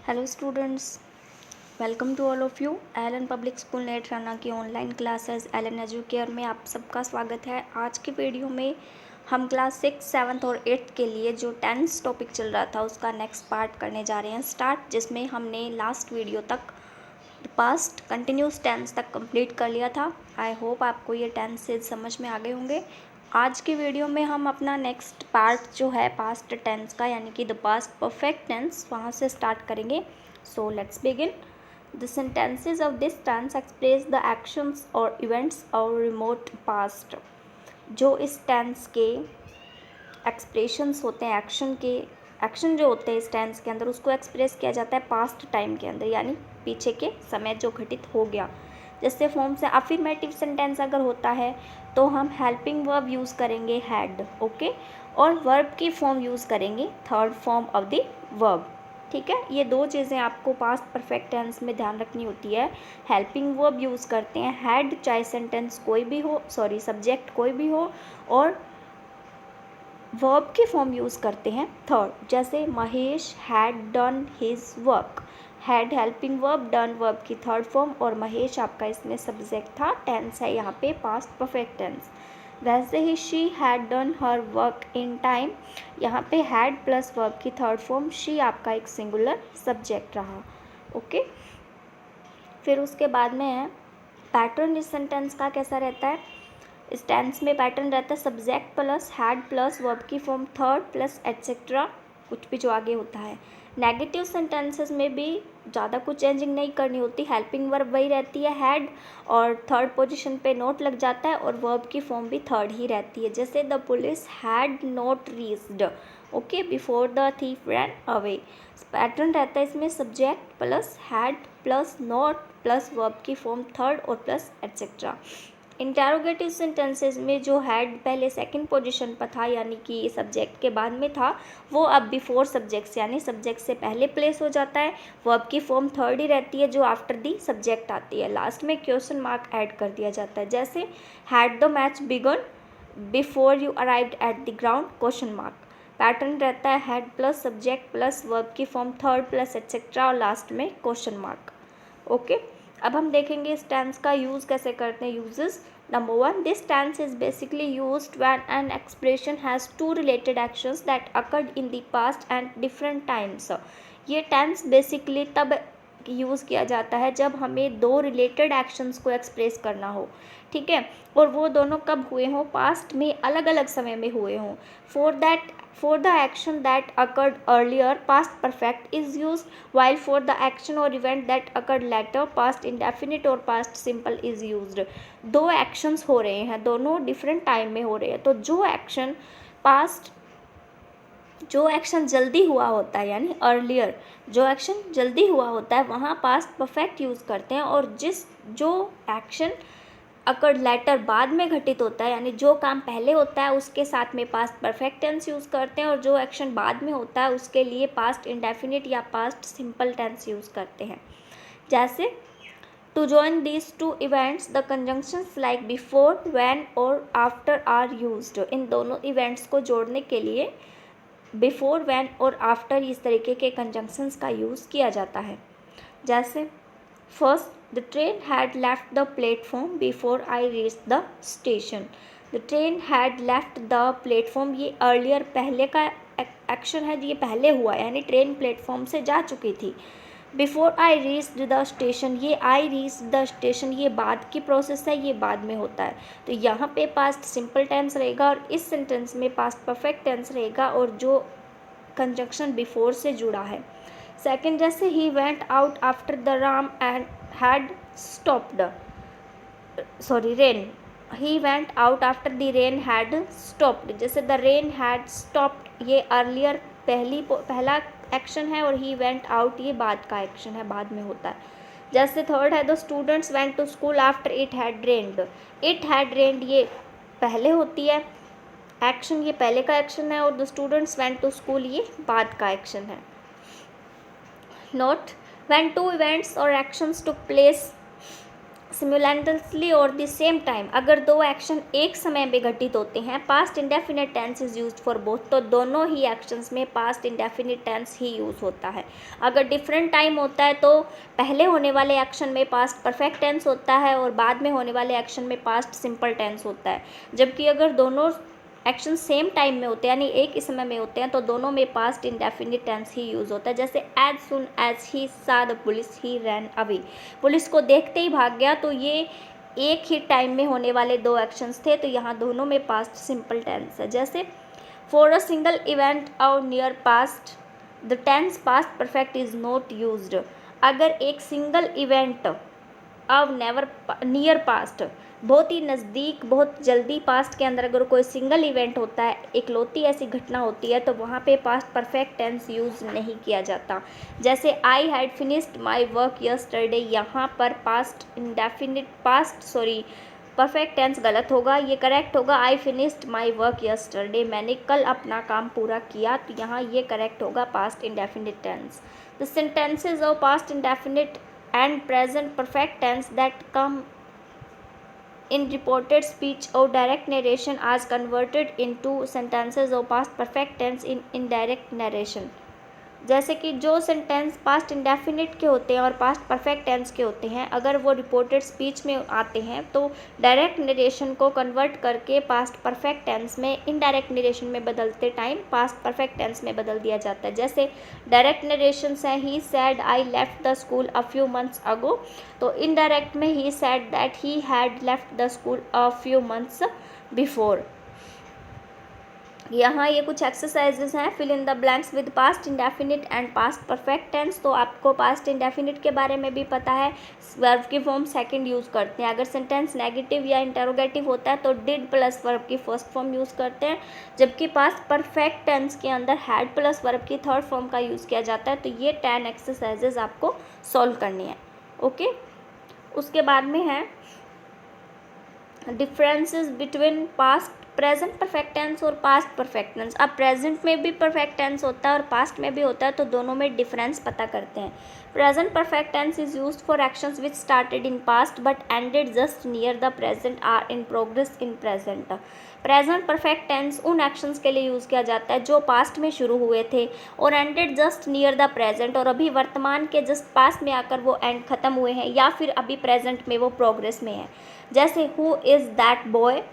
Hello students, welcome to all of you. Allen public school Netrana की online classes Elon educare में आप सबका स्वागत है। आज की वीडियो में हम क्लास 6, 7 और 8 के लिए जो टेंस टॉपिक चल रहा था उसका नेक्स्ट पार्ट करने जा रहे हैं स्टार्ट, जिसमें हमने लास्ट वीडियो तक पास्ट कंटिन्यूस टेंस तक कंप्लीट कर लिया था। आई होप आपको ये टेंसेज समझ में आ गए होंगे। आज की वीडियो में हम अपना नेक्स्ट पार्ट जो है पास्ट टेंस का, यानी कि द पास्ट परफेक्ट टेंस, वहाँ से स्टार्ट करेंगे। So let's begin. The sentences of this tense express the actions और इवेंट्स और रिमोट पास्ट। जो इस टेंस के एक्सप्रेशंस होते हैं, एक्शन जो होते हैं इस टेंस के अंदर, उसको एक्सप्रेस किया जाता है पास्ट टाइम के अंदर, यानी पीछे के समय जो घटित हो गया। जैसे फॉर्म से अफर्मेटिव सेंटेंस अगर होता है तो हम हेल्पिंग वर्ब यूज़ करेंगे हैड, ओके, और वर्ब की फॉर्म यूज़ करेंगे third form of the verb. ठीक है, ये दो चीज़ें आपको पास्ट परफेक्ट टेंस में ध्यान रखनी होती है। हेल्पिंग वर्ब यूज़ करते हैं हैड, चाहे सेंटेंस कोई भी हो, सब्जेक्ट कोई भी हो, और वर्ब की फॉर्म यूज़ करते हैं थर्ड। जैसे Mahesh had done his work, had helping verb, done verb की थर्ड फॉर्म, और महेश आपका इसमें सब्जेक्ट था, टेंस है यहाँ पे पास्ट परफेक्ट टेंस। वैसे ही she had done her work in time, यहाँ पे हैड प्लस वर्ब की थर्ड फॉर्म, शी आपका एक सिंगुलर सब्जेक्ट रहा, ओके। फिर उसके बाद में है पैटर्न। इस सेंटेंस का कैसा रहता है? इस टेंस में पैटर्न रहता है subject plus had plus verb की फॉर्म थर्ड प्लस एटसेट्रा, कुछ भी जो आगे होता है। नेगेटिव सेंटेंसेस में भी ज़्यादा कुछ चेंजिंग नहीं करनी होती, हेल्पिंग वर्ब वही रहती है हैड, और थर्ड पोजीशन पे नोट लग जाता है, और वर्ब की फॉर्म भी थर्ड ही रहती है। जैसे the police had not reached, okay, before the thief ran away. Pattern रहता है इसमें subject plus had plus not plus verb की फॉर्म थर्ड और प्लस एटसेट्रा। इंटेरोगेटिव सेंटेंसेस में जो हैड पहले सेकंड पोजीशन पर था, यानी कि सब्जेक्ट के बाद में था, वो अब बिफोर सब्जेक्ट्स यानी सब्जेक्ट से पहले प्लेस हो जाता है। वर्ब की फॉर्म थर्ड ही रहती है जो आफ्टर दी सब्जेक्ट आती है, लास्ट में क्वेश्चन मार्क ऐड कर दिया जाता है। जैसे had the match began before you arrived at the ground, question mark. Pattern रहता है had plus subject plus verb की फॉर्म थर्ड प्लस एटसेट्रा, और लास्ट में क्वेश्चन मार्क, ओके। अब हम देखेंगे इस टेंस का यूज़ कैसे करते हैं। Uses number 1, this tense is basically used when an expression has two related actions that occurred in the past and different times. ये टेंस बेसिकली तब यूज़ किया जाता है जब हमें दो रिलेटेड एक्शंस को एक्सप्रेस करना हो, ठीक है, और वो दोनों कब हुए हों, पास्ट में अलग अलग समय में हुए हों। For the action that occurred earlier, past perfect is used, while for the action or event that occurred later, past indefinite और past simple is used। दो actions हो रहे हैं, दोनों different time में हो रहे हैं, तो जो एक्शन जल्दी हुआ होता है यानी अर्लियर, जो एक्शन जल्दी हुआ होता है वहाँ पास्ट परफेक्ट यूज़ करते हैं, और जो एक्शन अकर लेटर बाद में घटित होता है, यानी जो काम पहले होता है उसके साथ में पास्ट परफेक्ट टेंस यूज़ करते हैं, और जो एक्शन बाद में होता है उसके लिए पास्ट इंडेफिनिट या पास्ट सिंपल टेंस यूज़ करते हैं। जैसे to join these two events the conjunctions like before, when और आफ्टर आर यूज्ड। इन दोनों इवेंट्स को जोड़ने के लिए बिफोर, व्हेन और आफ्टर इस तरीके के कंजंक्शंस का यूज़ किया जाता है। जैसे first, the train had left the platform before I reach the station. The train had left the platform, ये अर्लियर पहले का एक्शन है, ये पहले हुआ यानी ट्रेन प्लेटफॉर्म से जा चुकी थी। Before I reach the station, ये आई रीच द स्टेशन ये बाद की प्रोसेस है, ये बाद में होता है, तो यहाँ पे पास्ट सिंपल टेंस रहेगा और इस सेंटेंस में पास्ट परफेक्ट टेंस रहेगा, और जो कंजंक्शन बिफोर से जुड़ा है। सेकेंड, जैसे he went out after the Ram and had stopped, rain, he went out after the rain had stopped. जैसे द रेन हैड स्टॉप्ड ये अर्लियर पहला एक्शन है, और ही वेंट आउट ये बाद का एक्शन है, बाद में होता है। जैसे थर्ड है the students went to school after it had rained, it had rained ये पहले होती है एक्शन, ये पहले का एक्शन है, और the students went to school ये बाद का एक्शन है। Note, when two events or actions took place simultaneously और द सेम टाइम, अगर दो एक्शन एक समय में घटित होते हैं, past indefinite tense is used for both, तो दोनों ही एक्शंस में पास्ट इंडेफिनिट टेंस ही यूज़ होता है। अगर डिफरेंट टाइम होता है तो पहले होने वाले एक्शन में पास्ट परफेक्ट टेंस होता है और बाद में होने वाले एक्शन में पास्ट सिंपल टेंस होता है। जबकि अगर दोनों एक्शन सेम टाइम में होते हैं, यानी एक ही समय में होते हैं, तो दोनों में पास्ट इंडेफिनिट टेंस ही यूज़ होता है। जैसे एज सुन एज ही सा the police he ran away, police को देखते ही भाग गया, तो ये एक ही टाइम में होने वाले दो एक्शंस थे, तो यहाँ दोनों में पास्ट सिंपल टेंस है। जैसे for a single event of near past the tense past perfect is not used, अगर एक सिंगल इवेंट अब नेवर नियर पास्ट, बहुत ही नज़दीक बहुत जल्दी पास्ट के अंदर अगर कोई सिंगल इवेंट होता है, इकलौती ऐसी घटना होती है, तो वहाँ पे पास्ट परफेक्ट टेंस यूज़ नहीं किया जाता। जैसे I had finished my work yesterday, यहाँ पर पास्ट इंडेफिनिट परफेक्ट टेंस गलत होगा, ये करेक्ट होगा I finished my work yesterday, मैंने कल अपना काम पूरा किया, तो यहाँ ये करेक्ट होगा past indefinite tense. The sentences of past indefinite and present perfect tense that come in reported speech or direct narration are converted into sentences of past perfect tense in indirect narration। जैसे कि जो sentence past indefinite के होते हैं और past perfect tense के होते हैं, अगर वो रिपोर्टेड स्पीच में आते हैं तो डायरेक्ट नरेशन को कन्वर्ट करके पास्ट परफेक्ट टेंस में इनडायरेक्ट नरेशन में बदलते टाइम पास्ट परफेक्ट टेंस में बदल दिया जाता है। जैसे डायरेक्ट नरेशंस हैं he said I left the school a few months ago, तो इनडायरेक्ट में he said that he had left the school a few months before. यहाँ ये कुछ एक्सरसाइजेस हैं, fill in the blanks with past indefinite and past perfect tense. तो आपको past indefinite के बारे में भी पता है, वर्ब की फॉर्म सेकंड यूज़ करते हैं। अगर सेंटेंस नेगेटिव या इंटरोगेटिव होता है तो डिड प्लस वर्ब की फर्स्ट फॉर्म यूज़ करते हैं, जबकि पास्ट परफेक्ट टेंस के अंदर हैड प्लस वर्ब की थर्ड फॉर्म का यूज़ किया जाता है। तो ये 10 एक्सरसाइजेज आपको सॉल्व करनी है। ओके, उसके बाद में है differences between past present perfect tense और पास्ट परफेक्ट टेंस। अब प्रेजेंट में भी परफेक्ट टेंस होता है और पास्ट में भी होता है, तो दोनों में डिफरेंस पता करते हैं। Present perfect tense is used for actions which started in past but ended just near the present or in progress in present. Present perfect tense उन एक्शंस के लिए यूज़ किया जाता है जो पास्ट में शुरू हुए थे और ended just near the present, और अभी वर्तमान के जस्ट पास्ट में आकर वो एंड ख़त्म हुए हैं, या फिर अभी प्रेजेंट में वो प्रोग्रेस में है। जैसे who is that boy,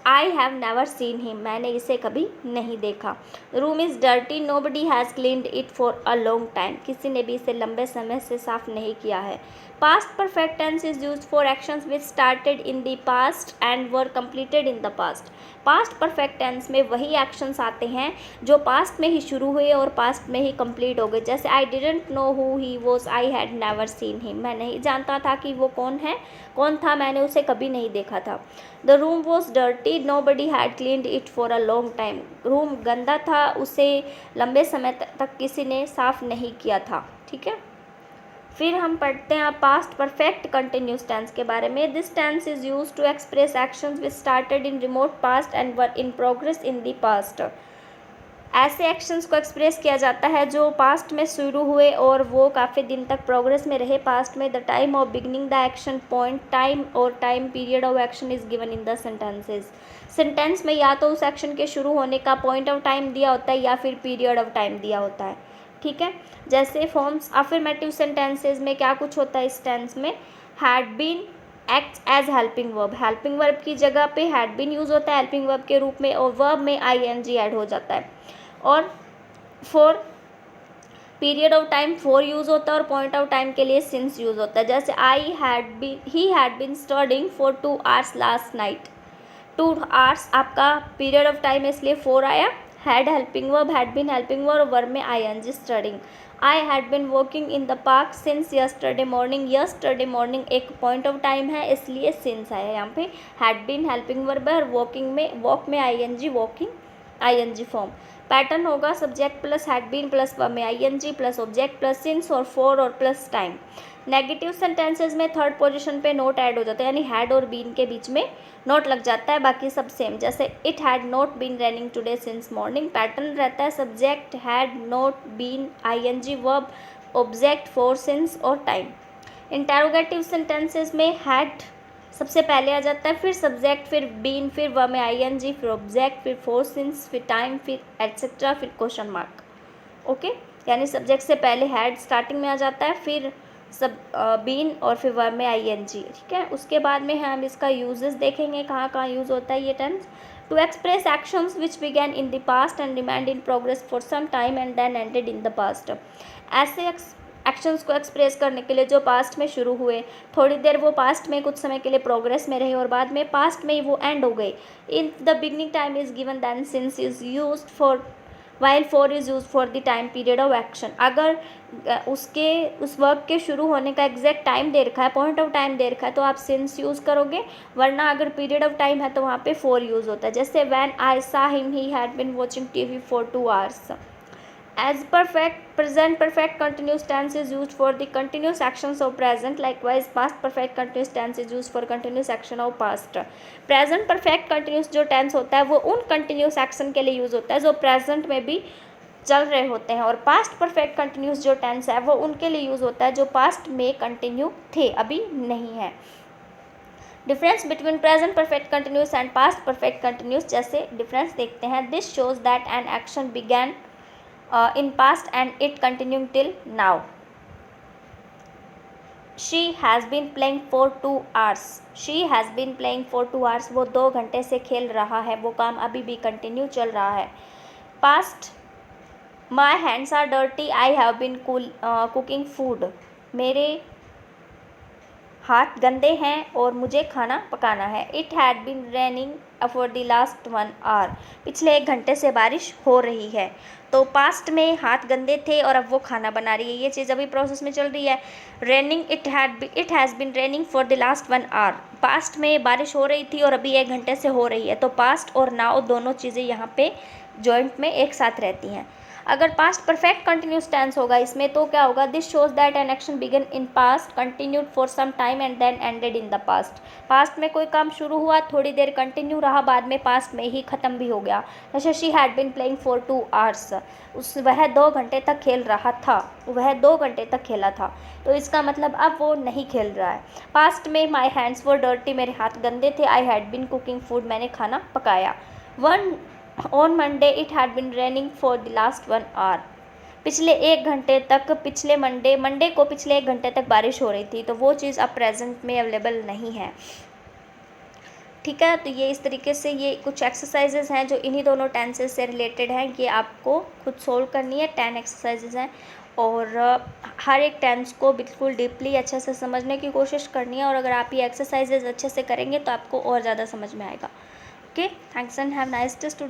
I have never seen him, मैंने इसे कभी नहीं देखा। Room is dirty, nobody has cleaned it for a long time, किसी ने भी इसे लंबे समय से साफ नहीं किया है। Past perfect tense is used for actions which started in the past and were completed in the past. Past perfect tense में वही एक्शंस आते हैं जो पास्ट में ही शुरू हुए और पास्ट में ही कंप्लीट हो गए। जैसे I didn't know who he was, I had never seen him, मैं नहीं जानता था कि वो कौन था, मैंने उसे कभी नहीं देखा था। The room was dirty, nobody had cleaned it for a long time, room गंदा था, उसे लंबे समय तक किसी ने साफ नहीं किया था। ठीक है, फिर हम पढ़ते हैं पास्ट परफेक्ट कंटिन्यूस टेंस के बारे में। This tense is used to express actions which started in remote past and were in progress in the past. ऐसे एक्शंस को एक्सप्रेस किया जाता है जो पास्ट में शुरू हुए और वो काफ़ी दिन तक प्रोग्रेस में रहे पास्ट में। The time of beginning the action point, time और time period of action is given in the sentences. Sentence में या तो उस एक्शन के शुरू होने का पॉइंट ऑफ टाइम दिया होता है या फिर पीरियड ऑफ टाइम दिया होता है। ठीक है, जैसे फॉर्म्स अफर्मेटिव सेंटेंसेज में क्या कुछ होता है इस टेंस में, had been act as helping verb की जगह पे हैड बीन यूज़ होता है हेल्पिंग वर्ब के रूप में, और वर्ब में ING ऐड हो जाता है। और for period of time for use होता है और पॉइंट ऑफ टाइम के लिए सिंस यूज़ होता है। जैसे ही had been studying for 2 hours last night, 2 hours आपका पीरियड ऑफ टाइम है इसलिए 4 आया। Had helping verb, had been helping verb, verb में ING studying. I had been walking in the park since yesterday morning एक point of time है इसलिए since आया यहाँ पे। हैड बीन हेल्पिंग वर्ब है और वॉक में ING, walking ING form. Pattern होगा subject plus had been plus verb में ING plus object plus since और फॉर और प्लस टाइम। नेगेटिव सेंटेंसेज में थर्ड पोजीशन पे नोट ऐड हो जाता है, यानी हैड और बीन के बीच में नोट लग जाता है, बाकी सब सेम। जैसे it had not been raining today since morning, pattern रहता है subject had not been ING verb object for since और टाइम। इंटेरोगेटिव सेंटेंसेस में हैड सबसे पहले आ जाता है, फिर सब्जेक्ट, फिर बीन, फिर वर्ब में आईएनजी, फिर ऑब्जेक्ट, फिर फोर सिंस, फिर टाइम, फिर एटसेट्रा, फिर क्वेश्चन मार्क। ओके, यानी सब्जेक्ट से पहले हैड स्टार्टिंग में आ जाता है, फिर बीन और फिर वर्ब में आईएनजी। ठीक है, उसके बाद में हम इसका यूजेस देखेंगे, कहाँ कहाँ यूज़ होता है ये tense. To express actions which began in the past and remained in progress for some time and then ended in the past. ऐसे एक्शंस को एक्सप्रेस करने के लिए जो पास्ट में शुरू हुए, थोड़ी देर वो पास्ट में कुछ समय के लिए प्रोग्रेस में रहे और बाद में पास्ट में ही वो एंड हो गए। In the beginning time is given then since is used for while for is use for the time period of action. अगर उस वर्क के शुरू होने का एग्जैक्ट टाइम दे रखा है, पॉइंट ऑफ टाइम दे रखा है, तो आप सिंस यूज़ करोगे, वरना अगर पीरियड ऑफ टाइम है तो वहाँ पे फॉर यूज़ होता है। जैसे when I saw him he had been watching TV for 2 hours। As present perfect continuous tense is used for the continuous actions of present. Likewise, past perfect continuous tense is used for continuous action of past. Present perfect continuous जो tense होता है वो उन continuous action के लिए use होता है जो present में भी चल रहे होते हैं, और past perfect continuous जो tense है वो उनके लिए यूज़ होता है जो past में continue थे, अभी नहीं है। Difference between present perfect continuous and past perfect continuous, जैसे डिफरेंस देखते हैं। This shows that an action began in past and it continuing till now. She has been playing for 2 hours. She has been playing for 2 hours. वो 2 घंटे से खेल रहा है, वो काम अभी भी कंटिन्यू चल रहा है। Past, my hands are dirty. I have been cooking food. मेरे हाथ गंदे हैं और मुझे खाना पकाना है। It had been raining for the last 1 hour। पिछले 1 घंटे से बारिश हो रही है। तो पास्ट में हाथ गंदे थे और अब वो खाना बना रही है, ये चीज़ अभी प्रोसेस में चल रही है। Raining, it has been raining for the last 1 hour। पास्ट में बारिश हो रही थी और अभी 1 घंटे से हो रही है। तो पास्ट और नाउ दोनों चीज़ें यहाँ पे जॉइंट में एक साथ रहती हैं। अगर पास्ट परफेक्ट कंटिन्यूस टेंस होगा इसमें तो क्या होगा, this shows that an action began in past, continued for some time and then ended in the past. पास्ट में कोई काम शुरू हुआ, थोड़ी देर कंटिन्यू रहा, बाद में पास्ट में ही ख़त्म भी हो गया। जैसे she had been playing for 2 hours। वह 2 घंटे तक खेल रहा था, वह 2 घंटे तक खेला था। तो इसका मतलब अब वो नहीं खेल रहा है। पास्ट में माई हैंड्स वर डर्टी, मेरे हाथ गंदे थे। I had been cooking food, मैंने खाना पकाया। On Monday it had been raining for the last 1 hour। पिछले 1 घंटे तक, पिछले मंडे को पिछले 1 घंटे तक बारिश हो रही थी। तो वो चीज़ अब प्रेजेंट में अवेलेबल नहीं है। ठीक है, तो ये इस तरीके से ये कुछ एक्सरसाइजेज हैं जो इन्हीं दोनों टेंसेस से रिलेटेड हैं। ये आपको खुद सोल्व करनी है। 10 एक्सरसाइजेज हैं और हर एक टेंस को बिल्कुल डीपली अच्छे से समझने की कोशिश करनी है। और अगर आप ये एक्सरसाइजेज अच्छे से करेंगे तो आपको और ज़्यादा समझ में आएगा। Okay, thanks and have nice day student.